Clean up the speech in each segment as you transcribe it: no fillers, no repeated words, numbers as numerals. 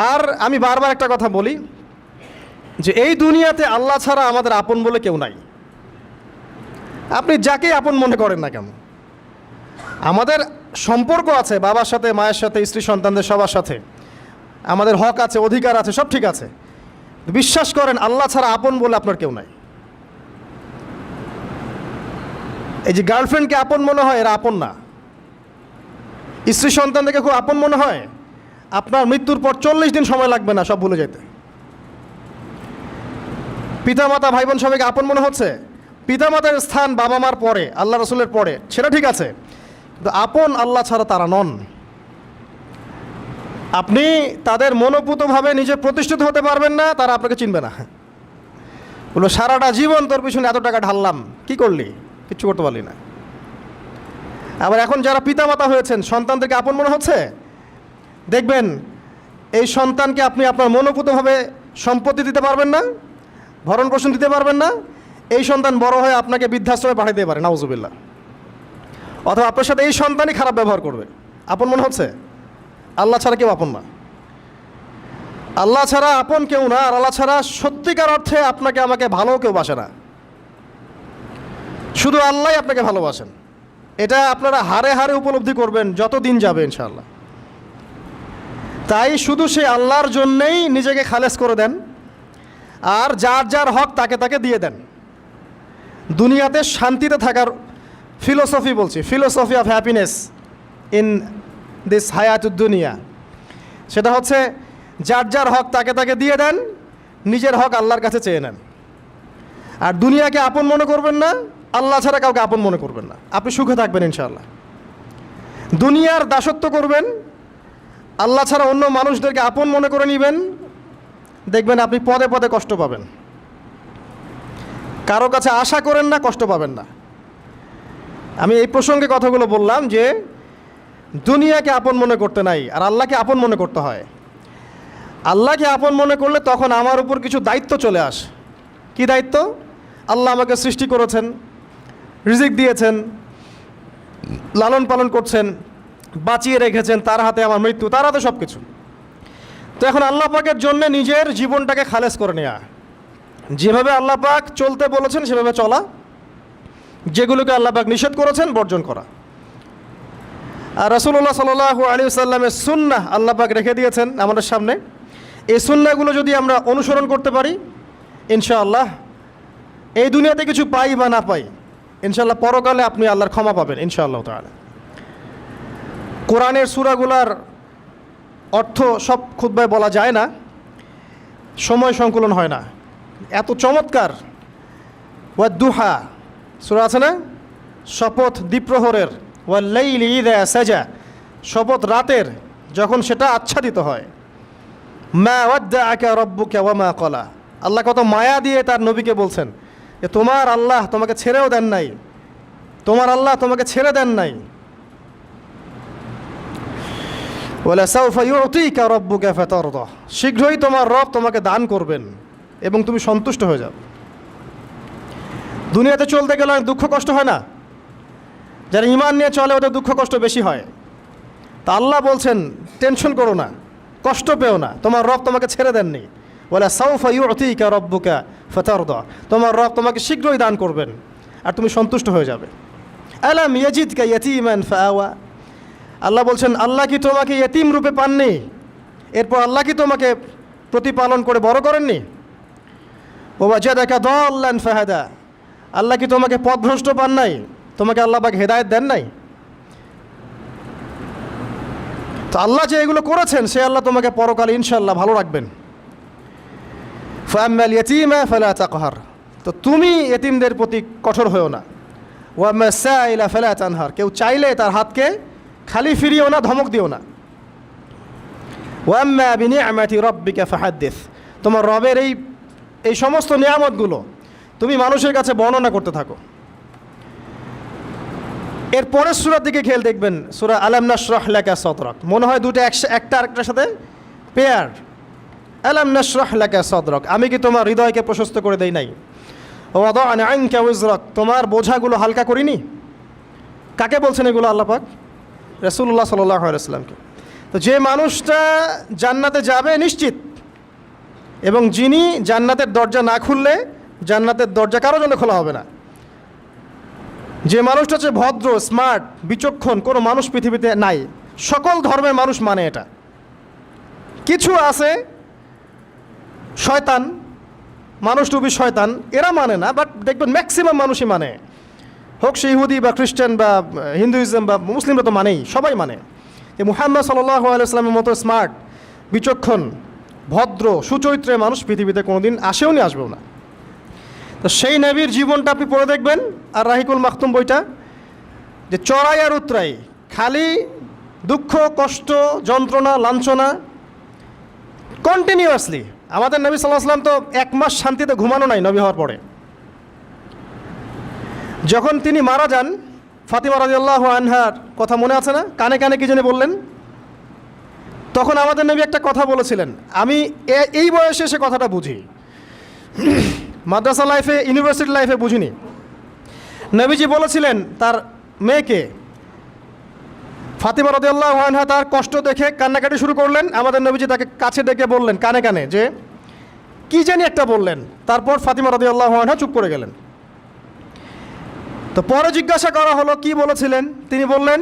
আর আমি বারবার একটা কথা বলি যে এই দুনিয়াতে আল্লাহ ছাড়া আমাদের আপন বলে কেউ নাই। আপনি যাকেই আপন মনে করেন না কেন, আমাদের সম্পর্ক আছে বাবার সাথে, মায়ের সাথে, স্ত্রী সন্তানদের সবার সাথে, আমাদের হক আছে, অধিকার আছে, সব ঠিক আছে। বিশ্বাস করেন আল্লাহ ছাড়া আপন বলে আপনার কেউ নাই। এই যে গার্লফ্রেন্ডকে আপন মনে হয়, এরা আপন না। স্ত্রী সন্তানদেরকে খুব আপন মনে হয়, আপনার মৃত্যুর পর 40 দিন সময় লাগবে না সব ভুলে যেতে। পিতামাতা, ভাই বোন সবাইকে আপন মনে হচ্ছে। পিতামাতার স্থান বাবা মার পরে, আল্লাহ রসুলের পরে, সেটা ঠিক আছে, কিন্তু আপন আল্লাহ ছাড়া তারা নন। আপনি তাদের মনোপুতভাবে নিজে প্রতিষ্ঠিত হতে পারবেন না, তারা আপনাকে চিনবে না। বললো সারাটা জীবন তোর পিছনে এত টাকা ঢাললাম, কি করলি? কিচ্ছু করতে পারলি না। আবার এখন যারা পিতামাতা হয়েছেন, সন্তানদেরকে আপন মনে হচ্ছে, দেখবেন এই সন্তানকে আপনি আপনার মনোপুতভাবে সম্পত্তি দিতে পারবেন না, ভরণ পোষণ দিতে পারবেন না। এই সন্তান বড় হয়ে আপনাকে বৃদ্ধাশ্রমে পাঠিয়ে দিতে পারে, নাউজুবিল্লাহ। অথবা আপনার সাথে এই সন্তানই খারাপ ব্যবহার করবে। আপন মনে হচ্ছে? আল্লাহ ছাড়া কেউ আপন না। আল্লাহ ছাড়া আপন কেউ না। আর আল্লাহ ছাড়া সত্যিকার অর্থে আপনাকে আমাকে ভালো কেউ বাসে না। শুধু আল্লাহই আপনাকে ভালোবাসেন। এটা আপনারা হারে হারে উপলব্ধি করবেন যত দিন যাবে ইনশাআল্লাহ। তাই শুধু সেই আল্লাহর জন্যেই নিজেকে খালেস করে দেন, আর যার যার হক তাকে তাকে দিয়ে দেন। দুনিয়াতে শান্তিতে থাকার ফিলোসফি বলছি, philosophy of happiness in this হায়াতুদ দুনিয়া, সেটা হচ্ছে যার যার হক তাকে তাকে দিয়ে দেন, নিজের হক আল্লাহর কাছে চেয়ে নেন। আর দুনিয়াকে আপন মনে করবেন না, আল্লাহ ছাড়া কাউকে আপন মনে করবেন না। আপনি সুখে থাকবেন ইনশাআল্লাহ। দুনিয়ার দাসত্ব করবেন, আল্লাহ ছাড়া অন্য মানুষদেরকে আপন মনে করে নেবেন, দেখবেন আপনি পদে পদে কষ্ট পাবেন। কারো কাছে আশা করেন না, কষ্ট পাবেন না। আমি এই প্রসঙ্গে কথাগুলো বললাম যে দুনিয়াকে আপন মনে করতে নাই, আর আল্লাহকে আপন মনে করতে হয়। আল্লাহকে আপন মনে করলে তখন আমার উপর কিছু দায়িত্ব চলে আসে। কি দায়িত্ব? আল্লাহ আমাকে সৃষ্টি করেছেন, রিজিক দিয়েছেন, লালন পালন করছেন, বাঁচিয়ে রেখেছেন, তার হাতে আমার মৃত্যু, তার হাতে সব কিছু। তো এখন আল্লাহ পাকের জন্য নিজের জীবনটাকে খালেস করে নেওয়া, যেভাবে আল্লাহ পাক চলতে বলেছেন সেভাবে চলা, যেগুলোকে আল্লাহ পাক নিষেধ করেছেন বর্জন করা। আর রাসূলুল্লাহ সাল্লাল্লাহু আলাইহি ওয়াসাল্লামের সুন্নাহ আল্লাহ পাক রেখে দিয়েছেন আমাদের সামনে। এই সুন্নাহগুলো যদি আমরা অনুসরণ করতে পারি, ইনশাআল্লাহ এই দুনিয়াতে কিছু পাই বা না পাই, ইনশাআল্লাহ পরকালে আপনি আল্লাহর ক্ষমা পাবেন ইনশাআল্লাহ তাআলা। কোরআনের সূরাগুলার অর্থ সব খুতবায় বলা যায় না, সময় সংকুলন হয় না। এত চমৎকার ওয়াদ-দুহা সূরা আছে না, শপথ দ্বিপ্রহরের, ওয়াল-লাইলি ইযা সাজা, শপথ রাতের যখন সেটা আচ্ছাদিত হয়। মা ওয়াদ্দাআকা রাব্বুকা ওয়া মা ক্বালা, আল্লাহ কত মায়া দিয়ে তার নবীকে বলছেন যে তোমার আল্লাহ তোমাকে ছেড়েও দেন নাই, তোমার আল্লাহ তোমাকে ছেড়ে দেন নাই। ওয়ালা সাউফা ইউতিকা রাব্বুকা ফাতারদা, শীঘ্রই তোমার রব তোমাকে দান করবেন এবং তুমি সন্তুষ্ট হয়ে যাও। দুনিয়াতে চলতে গেলে দুঃখ কষ্ট হয় না? যারা ঈমান নিয়ে চলে ওদের দুঃখ কষ্ট বেশি হয়। তা আল্লাহ বলছেন টেনশন করো না, কষ্ট পেও না, তোমার রব তোমাকে ছেড়ে দেননি। ওয়ালা সাউফা ইউতিকা রাব্বুকা ফাতারদা, তোমার রব তোমাকে শীঘ্রই দান করবেন আর তুমি সন্তুষ্ট হয়ে যাবে। আলাম ইয়াজিদকা ইয়াতীমান ফাআওয়া, আল্লাহ বলছেন আল্লাহ কি তোমাকে ইয়েতিম রূপে পাননি, এরপর আল্লাহ কি তোমাকে প্রতিপালন করে বড় করেননি? ওয়াজাদাকা দাল্লান ফাহাদা, আল্লাহ কি তোমাকে পথভ্রষ্ট পান নাই, তোমাকে আল্লাহ পাক হেদায়েত দেন নাই? তো আল্লাহ যে এগুলো করেছেন সে আল্লাহ তোমাকে পরকালে ইনশাআল্লাহ ভালো রাখবেন। ফাআম্মাল ইয়াতীমা ফালা তাকহার, তো তুমি এতিমদের প্রতি কঠোর হয়েও না। ওয়াম্মাস সাইলা ফালা তানহার, কেউ চাইলে তার হাতকে খালি ফিরিও না, ধমক দিও না। ওয়াম্মা বিনিআমাতি রাব্বিকা ফাহাদ্দিস, তোমার রবের এই সমস্ত নিয়ামতগুলো তুমি মানুষের কাছে বর্ণনা করতে থাকো। এর পরের সূরার দিকে খেয়াল দেখবেন, সূরা আলাম নাশরাহ লাকা সাদরাক, মনে হয় দুটো একটা আরেকটার সাথে পেয়ার। আলাম নাশরাহ লাকা সাদরাক, আমি কি তোমার হৃদয়কে প্রশস্ত করে দেই নাই? ওয়াদা'না আনকা ওয়িজরাক, তোমার বোঝাগুলো হালকা করিনি? কাকে বলছেন এগুলো আল্লাহ পাক? রাসূলুল্লাহ সাল্লাল্লাহু আলাইহি ওয়াসাল্লামকে। তো যে মানুষটা জান্নাতে যাবে নিশ্চিত, এবং যিনি জান্নাতের দরজা না খুললে জান্নাতের দরজা কারো জন্য খোলা হবে না। যে মানুষটা হচ্ছে ভদ্র, স্মার্ট, বিচক্ষণ, কোনো মানুষ পৃথিবীতে নাই। সকল ধর্মের মানুষ মানে এটা। কিছু আছে শয়তান, মানুষ টুপি শয়তান, এরা মানে না, বাট দেখবেন ম্যাক্সিমাম মানুষই মানে, হোক সে ইহুদি বা খ্রিস্টান বা হিন্দুইজম বা মুসলিমরা তো মানেই, সবাই মানে। যে মুহাম্মদ সাল্লাল্লাহু আলাইহি সাল্লামের মতো স্মার্ট, বিচক্ষণ, ভদ্র, সুচরিত্রের মানুষ পৃথিবীতে কোনোদিন আসেও নি, আসবেও না। তো সেই নবীর জীবনটা আপনি পড়ে দেখবেন, আর রাহিকুল মাখতুম বইটা, যে চড়াই আর উতরাই, খালি দুঃখ, কষ্ট, যন্ত্রণা, লাঞ্ছনা, কন্টিনিউয়াসলি। আমাদের নবী সাল্লাল্লাহু আলাইহি ওয়াসাল্লাম তো 1 মাস শান্তিতে ঘুমানো নাই নবী হওয়ার পরে। যখন তিনি মারা যান, ফাতিমা রাদিয়াল্লাহু আনহার কথা মনে আছে না? কানে কানে কি জানি বললেন। তখন আমাদের নবী একটা কথা বলেছিলেন, আমি এই বয়সে সে কথাটা বুঝি, মাদ্রাসা লাইফে, ইউনিভার্সিটি লাইফে বুঝিনি। নবীজি বলেছিলেন তার মেয়েকে, ফাতিমা রাদিয়াল্লাহু আনহা তার কষ্ট দেখে কান্নাকাটি শুরু করলেন। আমাদের নবীজি তাকে কাছে ডেকে বললেন কানে কানে যে কি জানি একটা বললেন। তারপর ফাতিমা রাদিয়াল্লাহু আনহা চুপ করে গেলেন। তো পরে জিজ্ঞাসা করা হলো কি বলেছিলেন। তিনি বললেন,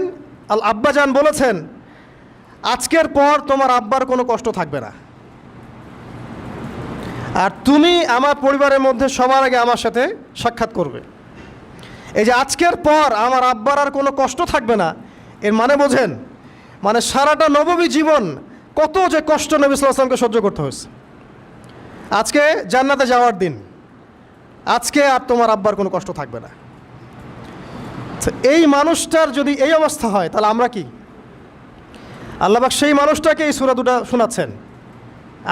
আল আব্বাজান বলেছেন, আজকের পর তোমার আব্বার কোনো কষ্ট থাকবে না, আর তুমি আমার পরিবারের মধ্যে সবার আগে আমার সাথে সাক্ষাৎ করবে। এই যে আজকের পর আমার আব্বার আর কোনো কষ্ট থাকবে না, এর মানে বোঝেন, মানে সারাটা নববী জীবন কত যে কষ্ট নবী সাল্লাল্লাহু আলাইহি ওয়াসাল্লামকে সহ্য করতে হয়েছে। আজকে জান্নাতে যাওয়ার দিন, আজকে আর তোমার আব্বার কোনো কষ্ট থাকবে না। এই মানুষটার যদি এই অবস্থা হয়, তাহলে আমরা কি? আল্লাহ পাক সেই মানুষটাকে এই সূরা দুটো শোনাচ্ছেন,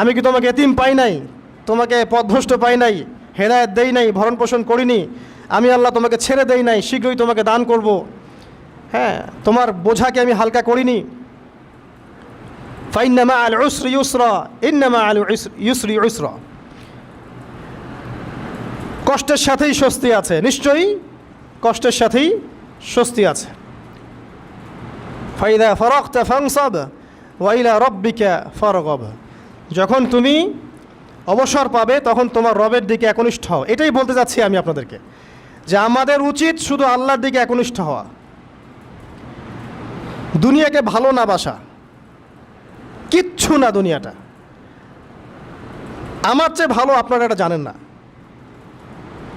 আমি কি তোমাকে এতিম পাই নাই, তোমাকে পথভ্রষ্ট পাই নাই, হেদায়েত দেই নাই, ভরণ পোষণ করিনি, আমি আল্লাহ তোমাকে ছেড়ে দেই নাই, শীঘ্রই তোমাকে দান করব, হ্যাঁ, তোমার বোঝাকে আমি হালকা করিনি। ফাইন্না মাআল উসরি ইউসরা, ইন্না মাআল ইউসরি ইউসরা, কষ্টের সাথেই স্বস্তি আছে, নিশ্চয়ই কষ্টের সাথেই স্বস্তি আছে। ফাইদা ফারাগতা ফানসাব ওয়া ইলা রাব্বিকা ফারগাব, যখন তুমি অবসর পাবে তখন তোমার রবের দিকে একনিষ্ঠ হও। এটাই বলতে যাচ্ছি আমি আপনাদেরকে, যে আমাদের উচিত শুধু আল্লাহর দিকে একনিষ্ঠ হওয়া, দুনিয়াকে ভালো না বাসা, কিচ্ছু না দুনিয়াটা। আমার চেয়ে ভালো আপনারা এটা জানেন না,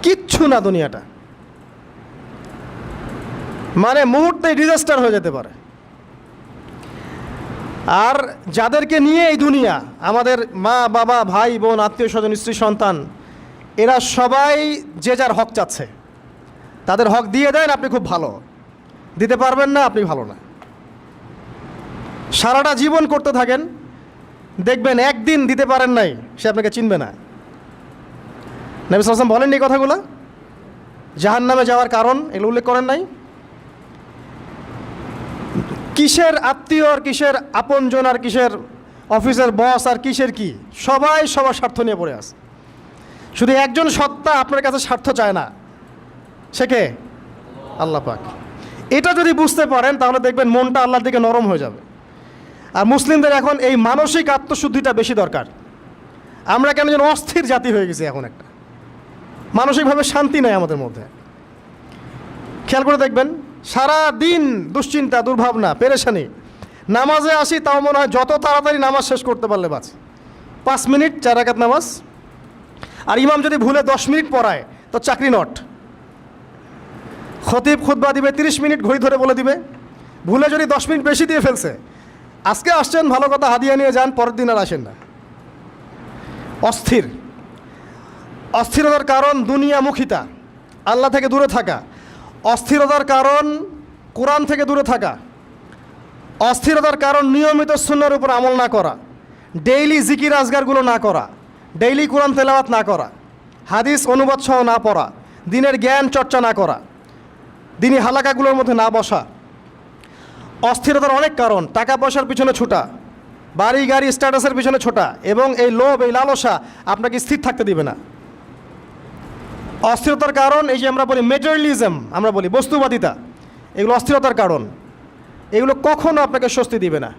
কিচ্ছু না দুনিয়াটা, মানে মুহূর্তে ডিজাস্টার হয়ে যেতে পারে। আর যাদেরকে নিয়ে এই দুনিয়া, আমাদের মা বাবা, ভাই বোন, আত্মীয় স্বজন, স্ত্রী সন্তান, এরা সবাই যে যার হক চাচ্ছে, তাদের হক দিয়ে দেন, আপনি খুব ভালো, দিতে পারবেন না, আপনি ভালো না। সারাটা জীবন করতে থাকেন, দেখবেন একদিন দিতে পারেন নাই, সে আপনাকে চিনবে না। নবী সাল্লাল্লাহু আলাইহি ওয়াসাল্লাম বলেননি এই কথাগুলো? জাহান্নামে যাওয়ার কারণ এগুলো উল্লেখ করেন নাই? কিসের আত্মীয় আর কিসের আপনজন আর কিসের অফিসের বস আর কিসের কি, সবাই সবার স্বার্থ নিয়ে পড়ে আছে। শুধু একজন সত্তা আপনার কাছে স্বার্থ চায় না, সে কে? আল্লাহ পাক। এটা যদি বুঝতে পারেন তাহলে দেখবেন মনটা আল্লাহর দিকে নরম হয়ে যাবে। আর মুসলিমদের এখন এই মানসিক আত্মশুদ্ধিটা বেশি দরকার। আমরা কেন যেন অস্থির জাতি হয়ে গেছি এখন, একটা মানসিকভাবে শান্তি নেই আমাদের মধ্যে। খেয়াল করে দেখবেন, সারা দিন দুশ্চিন্তা, দুর্ভাবনা, পেরেশানি। নামাজে আসি তাও মনে হয় যত তাড়াতাড়ি নামাজ শেষ করতে পারলে বাঁচি। 5 মিনিট 4 রাকাত নামাজ, আর ইমাম যদি ভুলে 10 মিনিট পড়ায় তো চাকরি নট। খতিব খুতবা দিবে 30 মিনিট ঘড়ি ধরে বলে দিবে, ভুলে যদি 10 মিনিট বেশি দিয়ে ফেলছে, আজকে আসছেন ভালো কথা, হাদিয়া নিয়ে যান, পরের দিন আর আসেন না। অস্থির। অস্থিরতার কারণ দুনিয়ামুখিতা, আল্লাহ থেকে দূরে থাকা। অস্থিরতার কারণ কোরআন থেকে দূরে থাকা। অস্থিরতার কারণ নিয়মিত সুন্নাহর উপর আমল না করা, ডেইলি জিকির আজগারগুলো না করা, ডেইলি কোরআন তেলাওয়াত না করা, হাদিস অনুবাদ সহ না পড়া, দিনের জ্ঞান চর্চা না করা, দিনী হালাকাগুলোর মধ্যে না বসা। অস্থিরতার অনেক কারণ, টাকা পয়সার পিছনে ছোটা, বাড়ি গাড়ি স্ট্যাটাসের পিছনে ছোটা, এবং এই লোভ, এই লালসা আপনাকে স্থির থাকতে দিবে না। অস্থিরতার কারণ এই যে আমরা বলি মেটেরিয়ালিজম, আমরা বলি বস্তুবাদিতা, এগুলো অস্থিরতার কারণ। এগুলো কখনো আপনাকে স্বস্তি দিবে না,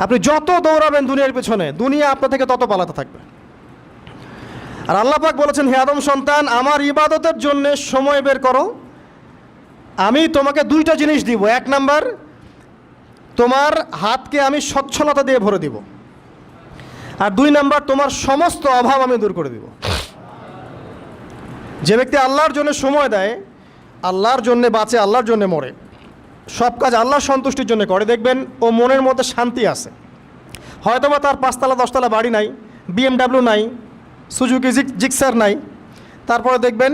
আপনি যত দৌড়াবেন দুনিয়ার পেছনে, দুনিয়া আপনার থেকে তত পালাতে থাকবে। আর আল্লাহ পাক বলেছেন, হে আদম সন্তান, আমার ইবাদতের জন্য সময় বের করো, আমি তোমাকে দুইটা জিনিস দিব। এক নাম্বার, তোমার হাতকে আমি সচ্ছলতা দিয়ে ভরে দিব, আর দুই নাম্বার, তোমার সমস্ত অভাব আমি দূর করে দিব। যে ব্যক্তি আল্লাহর জন্য সময় দেয়, আল্লাহর জন্য বাঁচে, আল্লাহর জন্য মরে, সব কাজ আল্লাহর সন্তুষ্টির জন্য করে, দেখবেন ও মনের মধ্যে শান্তি আছে। হয়তোবা তার 5তলা 10তলা বাড়ি নাই, BMW নাই, সুজুকি জিক্সার নাই, তারপরে দেখবেন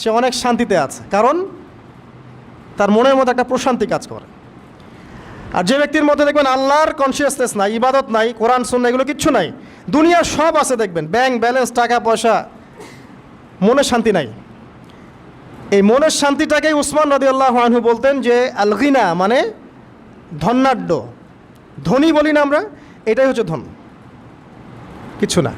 সে অনেক শান্তিতে আছে, কারণ তার মনের মধ্যে একটা প্রশান্তি কাজ করে। আর যে ব্যক্তির মধ্যে দেখবেন আল্লাহর কনসিয়াসনেস নাই, ইবাদত নাই, কোরআন সুন্নাহ এগুলো কিচ্ছু নাই, দুনিয়ার সব আছে, দেখবেন ব্যাংক ব্যালেন্স, টাকা পয়সা, মনে শান্তি নাই। এই মনের শান্তিটাকেই উসমান রাদিয়াল্লাহু আনহু বলতেন যে আল গিনা মানে ধনাঢ্য, ধনী বলি না আমরা, এটাই হচ্ছে ধন, কিছু না।